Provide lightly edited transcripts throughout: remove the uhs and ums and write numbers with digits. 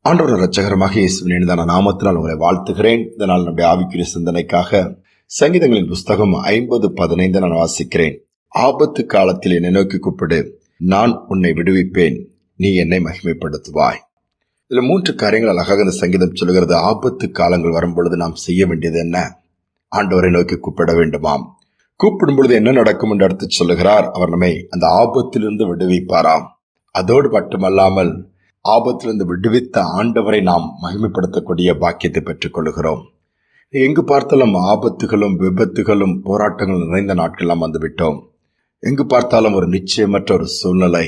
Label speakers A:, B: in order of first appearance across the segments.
A: ஆண்டவர் இரட்சகரமாக இயேசுவின் இனிதான நாமத்தினால் உங்களை வாழ்த்துகிறேன். இதனால் நம்முடைய ஆவிக்குரிய சிந்தனைக்காக சங்கீதங்களின் புஸ்தகம் 50:15 நான் வாசிக்கிறேன். ஆபத்து காலத்தில் என்னை நோக்கி கூப்பிடு, நான் உன்னை விடுவிப்பேன், நீ என்னை மகிமைப்படுத்துவாய். இதுல 3 காரியங்கள் அழகாக இந்த சங்கீதம் சொல்கிறது. ஆபத்து காலங்கள் வரும் பொழுது நாம் செய்ய வேண்டியது என்ன? ஆண்டவரை நோக்கி கூப்பிட வேண்டுமாம். கூப்பிடும் பொழுது என்ன நடக்கும் என்று அடுத்து சொல்லுகிறார். அவர் நம்மை அந்த ஆபத்திலிருந்து விடுவிப்பாராம். அதோடு மட்டுமல்லாமல் ஆபத்திலிருந்து விடுவித்த ஆண்டவரை நாம் மகிமைப்படுத்தக்கூடிய பாக்கியத்தை பெற்றுக் கொள்கிறோம். எங்கு பார்த்தாலும் ஆபத்துகளும் விபத்துகளும் போராட்டங்களும் நிறைந்த நாட்கள் நாம் வந்துவிட்டோம். எங்கு பார்த்தாலும் ஒரு நிச்சயமற்ற ஒரு சூழ்நிலை,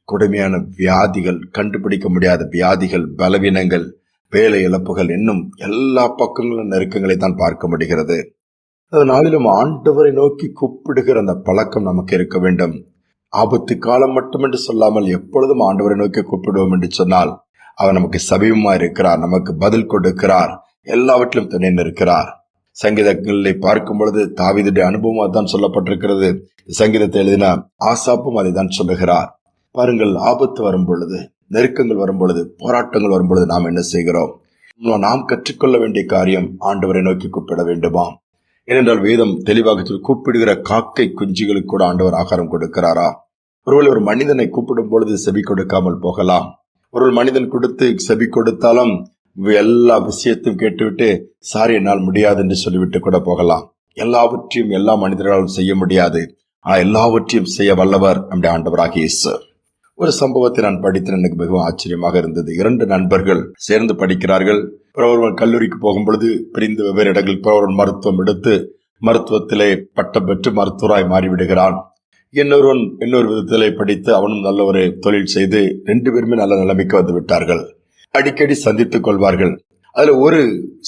A: கொடுமையான வியாதிகள், கண்டுபிடிக்க முடியாத வியாதிகள், பலவீனங்கள், வேலை இழப்புகள், இன்னும் எல்லா பக்கங்களும் நெருக்கங்களை தான் பார்க்க முடிகிறது. அதனாலும் ஆண்டவரை நோக்கி கூப்பிடுகிற அந்த பழக்கம் நமக்கு இருக்க வேண்டும். ஆபத்து காலம் மட்டுமென்று சொல்லாமல் எப்பொழுதும் ஆண்டவரை நோக்கி கூப்பிடுவோம் என்று சொன்னால் அவர் நமக்கு சமீபமா இருக்கிறார், நமக்கு பதில் கொடுக்கிறார், எல்லாவற்றிலும் துணை நிற்கிறார். சங்கீதங்களை பார்க்கும் பொழுது தாவீதுடைய அனுபவமாக தான் சொல்லப்பட்டிருக்கிறது. சங்கீதத்தை எழுதின ஆசாப்பும் அதை தான் சொல்லுகிறார். பாருங்கள், ஆபத்து வரும் பொழுது, நெருக்கங்கள் வரும் பொழுது, போராட்டங்கள் வரும் பொழுது நாம் என்ன செய்கிறோம்? நாம் கற்றுக்கொள்ள வேண்டிய காரியம் ஆண்டவரை நோக்கி கூப்பிட வேண்டுமாம். ஏனென்றால் வேதம் தெளிவாக கூப்பிடுகிற காக்கை குஞ்சுகளுக்கு கூட ஆண்டவர் ஆகாரம் கொடுக்கிறாரா? ஒருவேளை ஒரு மனிதனை கூப்பிடும் பொழுது செவி கொடுக்காமல் போகலாம். ஒரு மனிதன் கொடுத்து செவி கொடுத்தாலும் எல்லா விஷயத்தையும் கேட்டுவிட்டு சாரி என்னால் முடியாது என்று சொல்லிவிட்டு கூட போகலாம். எல்லாவற்றையும் எல்லா மனிதர்களாலும் செய்ய முடியாது. எல்லாவற்றையும் செய்ய வல்லவர் நம்முடைய ஆண்டவராகிய இயேசு. ஒரு சம்பவத்தை நான் படித்தேன், எனக்கு மிகவும் ஆச்சரியமாக இருந்தது. 2 நண்பர்கள் சேர்ந்து படிக்கிறார்கள். ஒருவன் கல்லூரிக்கு போகும் பொழுது பிரிந்து வெவ்வேறு இடங்களில் ஒருவன் மருத்துவம் எடுத்து மருத்துவத்திலே பட்டம் பெற்று மருத்துவராய் மாறிவிடுகிறான். இன்னொருவன் இன்னொரு விதத்திலே படித்து அவனும் நல்ல ஒரு தொழில் செய்து 2 பேருமே நல்ல நிலைமைக்கு வந்து விட்டார்கள். அடிக்கடி சந்தித்துக் கொள்வார்கள். அதுல ஒரு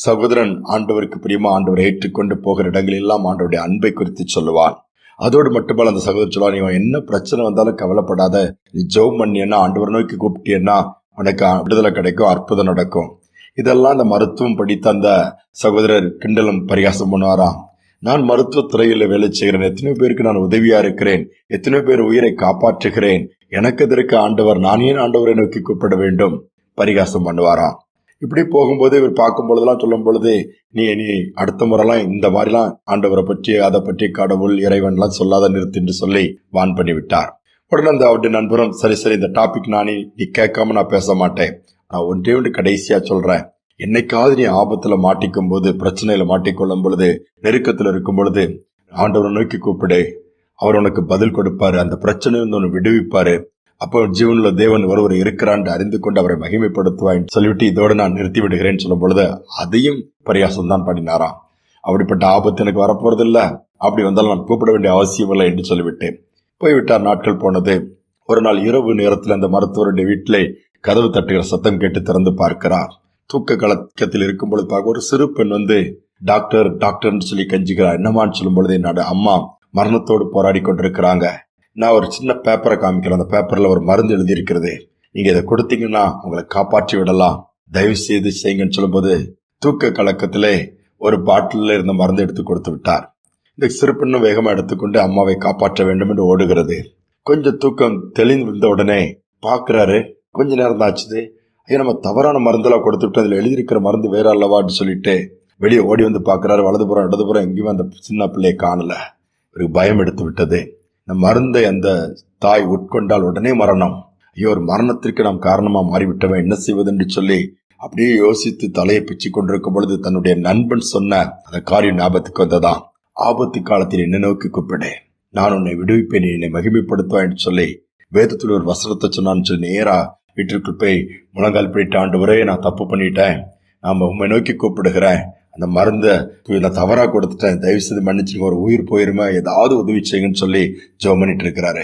A: சகோதரன் ஆண்டவருக்கு பிரியமா ஆண்டவரை ஏற்றுக்கொண்டு போகிற இடங்கள் எல்லாம் ஆண்டவருடைய அன்பை குறித்து சொல்லுவான். அதோடு மட்டுமல்ல, அந்த சகோதரர் சொல்லுவான், நீ என்ன பிரச்சனை வந்தாலும் கவலைப்படாத, நீ ஜெபம் பண்ணியன்னா, ஆண்டவரை நோக்கி கூப்பிட்டியன்னா உனக்கு விடுதலை கிடைக்கும், அற்புதம் நடக்கும். இதெல்லாம் அந்த மருத்துவம் படித்த அந்த சகோதரர் கிண்டலும் பரிகாசம் பண்ணுவாராம். நான் மருத்துவ துறையில வேலை செய்கிறேன், எத்தனையோ பேருக்கு நான் உதவியா இருக்கிறேன், எத்தனையோ பேர் உயிரை காப்பாற்றுகிறேன், எனக்கு எதற்கு ஆண்டவர், நான் ஏன் ஆண்டவரை நோக்கி கூப்பிட வேண்டும்? பரிகாசம் பண்ணுவாராம். இப்படி போகும்போது இவர் பார்க்கும் பொழுதெல்லாம் சொல்லும் பொழுது, நீ அடுத்த முறைலாம் இந்த மாதிரிலாம் ஆண்டவரை பற்றி அதை பற்றி கடவுள் இறைவன்லாம் சொல்லாத நிறுத்து என்று சொல்லி வான் பண்ணி விட்டார். உடனே அந்த அவருடைய நண்பரும், சரி இந்த டாபிக் நீ கேட்காம நான் பேச மாட்டேன், நான் ஒன்றே கடைசியா சொல்றேன், என்னைக்காவது நீ ஆபத்துல மாட்டிக்கும் போது, பிரச்சனையில மாட்டிக்கொள்ளும் பொழுது, நெருக்கத்துல இருக்கும் பொழுது ஆண்டவரை நோக்கி கூப்பிடு, அவர் உனக்கு பதில் கொடுப்பாரு, அந்த பிரச்சனையிலிருந்து உன்னை விடுவிப்பாரு. அப்போ ஜீவனுள்ள தேவன் ஒருவர் இருக்கிறான் அறிந்து கொண்டு அவரை மகிமைப்படுத்துவான்னு சொல்லிவிட்டு இதோட நான் நிறுத்தி விடுகிறேன்னு சொல்லும் பொழுது அதையும் பரியாசம் தான் பண்ணினாராம். அப்படிப்பட்ட ஆபத்து எனக்கு வரப்போறது இல்ல, அப்படி வந்தாலும் நான் கூப்பிட வேண்டிய அவசியம் இல்லை என்று சொல்லிவிட்டேன். போய்விட்டார். நாட்கள் போனது. ஒரு நாள் இரவு நேரத்தில் அந்த மருத்துவருடைய வீட்டிலே கதவு தட்டுகிற சத்தம் கேட்டு திறந்து பார்க்கிறார். தூக்க கலக்கத்தில் இருக்கும் பொழுது பார்க்க ஒரு சிறு பெண் வந்து டாக்டர் டாக்டர்னு சொல்லி கெஞ்சுகிறார். என்னமான்னு சொல்லும் பொழுது, என்னோட அம்மா மரணத்தோடு போராடி கொண்டிருக்கிறாங்க, நான் ஒரு சின்ன பேப்பரை காமிக்கிறேன், அந்த பேப்பர்ல ஒரு மருந்து எழுதி இருக்கிறது, நீங்க இதை கொடுத்தீங்கன்னா உங்களை காப்பாற்றி விடலாம், தயவு செய்து செய்யுங்கன்னு சொல்லும் போது தூக்க கலக்கத்திலே ஒரு பாட்டில இருந்த மருந்து எடுத்து கொடுத்து விட்டார். இந்த சிறு பெண்ணும் வேகமா எடுத்துக்கொண்டு அம்மாவை காப்பாற்ற வேண்டும் என்று ஓடுகிறது. கொஞ்சம் தூக்கம் தெளிந்த உடனே பாக்குறாரு, கொஞ்ச நேரம் தான் ஆச்சுது, ஐயா நம்ம தவறான மருந்தெல்லாம் கொடுத்துட்டு அதுல எழுதியிருக்கிற மருந்து வேற அல்லவான்னு சொல்லிட்டு வெளியே ஓடி வந்து பாக்குறாரு. வலதுபுறம் இடதுபுறம் எங்கேயுமே அந்த சின்ன பிள்ளையை காணல. ஒரு பயம் எடுத்து விட்டது. இந்த மருந்தை அந்த தாய் உட்கொண்டால் உடனே மரணம், ஐயோ ஒரு மரணத்திற்கு நாம் காரணமா மாறிவிட்டவன், என்ன செய்வது என்று சொல்லி அப்படியே யோசித்து தலையை பிச்சு கொண்டிருக்கும் பொழுது தன்னுடைய நண்பன் சொன்ன அந்த காரியம் ஞாபகத்துக்கு வந்ததான். ஆபத்து காலத்தில் என்ன நோக்கி கூப்பிடு, நான் உன்னை விடுவிப்பேன், என்னை மகிமைப்படுத்துவான்னு சொல்லி வேதத்தில் ஒரு வசனத்தை சொன்னான்னு சொல்லி நேரா வீட்டிற்குள் போய் முழங்கால் போயிட்டு, ஆண்டவரே நான் தப்பு பண்ணிட்டேன், நாம உண்மை நோக்கி கூப்பிடுகிறேன், அந்த மருந்தை நான் தவறா கொடுத்துட்டேன், தயவு செய்து மன்னிச்சுங்க, ஒரு உயிர் போயிருமா, ஏதாவது உதவி செய்யுங்கன்னு சொல்லி ஜெபம் பண்ணிட்டு இருக்கிறாரு.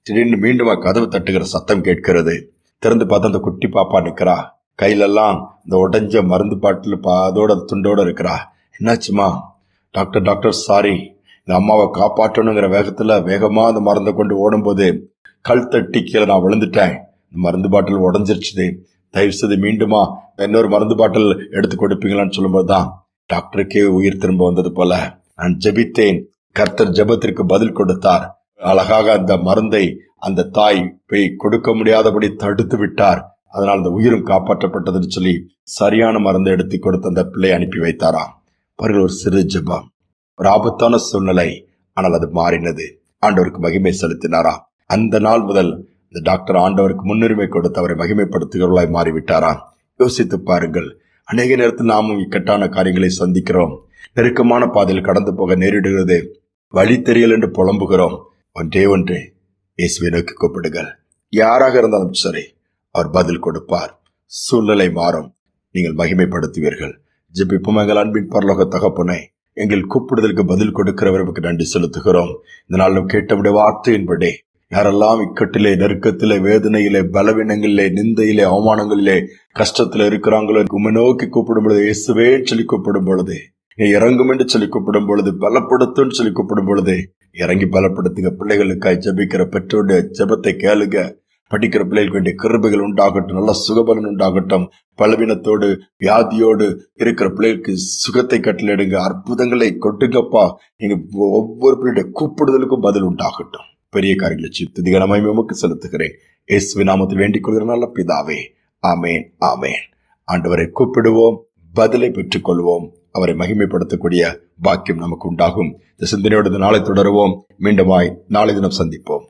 A: திடீர்னு மீண்டும் கதவு தட்டுகிற சத்தம் கேட்கிறது. திறந்து பார்த்தா அந்த குட்டி பாப்பா நிக்கிறா. கையிலெல்லாம் இந்த உடைஞ்ச மருந்து பாட்டில் அதோட துண்டோட இருக்கிறா. என்னாச்சுமா? டாக்டர் சாரி, இந்த அம்மாவை காப்பாற்றணுங்கிற வேகமா அந்த மருந்தை கொண்டு ஓடும் போது கல் தட்டி கீழே நான் விழுந்துட்டேன், இந்த மருந்து பாட்டில் உடஞ்சிருச்சுது, தயவு செய்து மீண்டுமா இன்னொரு மருந்து பாட்டில் எடுத்து கொடுப்பீங்களான்னு சொல்லும்போதுதான் டாக்டருக்கே உயிர் திரும்ப வந்தது போல. நான் ஜெபித்தேன், கர்த்தர் ஜெபத்திற்கு பதில் கொடுத்தார். அழகாக அந்த மருந்தை அந்த தாய் போய் கொடுக்க முடியாதபடி தடுத்து விட்டார். அதனால் அந்த உயிரும் காப்பாற்றப்பட்டதுன்னு சொல்லி சரியான மருந்தை எடுத்து கொடுத்து அந்த பிள்ளை அனுப்பி வைத்தாராம். பாருங்கள், ஒரு சிறு ஜெபம், ஒரு ஆபத்தான சூழ்நிலை, ஆனால் அது மாறினது. ஆண்டவருக்கு மகிமை செலுத்தினாராம். அந்த நாள் முதல் இந்த டாக்டர் ஆண்டவருக்கு முன்னுரிமை கொடுத்து அவரை மகிமைப்படுத்துகிறவர்களாய் மாறிவிட்டாராம். யோசித்து பாருங்கள், அநேக நேரத்தில் நாமும் இக்கட்டான காரியங்களை சந்திக்கிறோம். நெருக்கமான பாதையில் கடந்து போக நேரிடுகிறது. வழி தெரியல் என்று புலம்புகிறோம். ஒன்றே ஒன்று, இயேசுவை நோக்கி கூப்பிடுங்கள். யாராக இருந்தாலும் சரி, அவர் பதில் கொடுப்பார். சூழ்நிலை மாறும், நீங்கள் மகிமைப்படுத்துவீர்கள். ஜெபிப்போம். எங்கள் அன்பின் பரலோக தகப்பனே, எங்கள் கூப்பிடுதலுக்கு பதில் கொடுக்கிறவருக்கு நன்றி செலுத்துகிறோம். இந்த நாளில் கேட்டவுடைய வார்த்தையின்படி யாரெல்லாம் இக்கட்டிலே, நெருக்கத்திலே, வேதனையிலே, பலவீனங்களிலே, நிந்தையிலே, அவமானங்களிலே, கஷ்டத்திலே இருக்கிறாங்களோ, உம்மை நோக்கி கூப்பிடும் பொழுது, இயேசுவே சொல்லி கூப்பிடும் பொழுது, நீ இறங்கும் என்று சொல்லி கூப்பிடும் பொழுது, பலப்படுத்தும் சொல்லி கூப்பிடும் பொழுது இறங்கி பலப்படுத்துங்க. பிள்ளைகளுக்காய் ஜெபிக்கிற பெற்றோருடைய ஜெபத்தை கேளுங்க. படிக்கிற பிள்ளைகளுக்கு வேண்டிய கிருபைகள் உண்டாகட்டும், நல்ல சுகபலன் உண்டாகட்டும். பலவீனத்தோடு, வியாதியோடு இருக்கிற பிள்ளைகளுக்கு சுகத்தை கட்டளையிடுங்க. அற்புதங்களை கொட்டுங்கப்பா. நீங்க ஒவ்வொரு பிள்ளையுடைய கூப்பிடுதலுக்கும் பதில் உண்டாகட்டும். பெரிய காரியங்களை துதி கனமாய் உமக்கு செலுத்துகிறேன். இயேசுவின் நாமத்தில் வேண்டிக் கொள்கிற நல்ல பிதாவே, ஆமேன், ஆமேன். ஆண்டவரை கூப்பிடுவோம், பதிலை பெற்றுக் கொள்வோம். அவரை மகிமைப்படுத்தக்கூடிய பாக்கியம் நமக்கு உண்டாகும். இந்த சிந்தனையோடு நாளை தொடருவோம். மீண்டுமாய் நாளை தினம் சந்திப்போம்.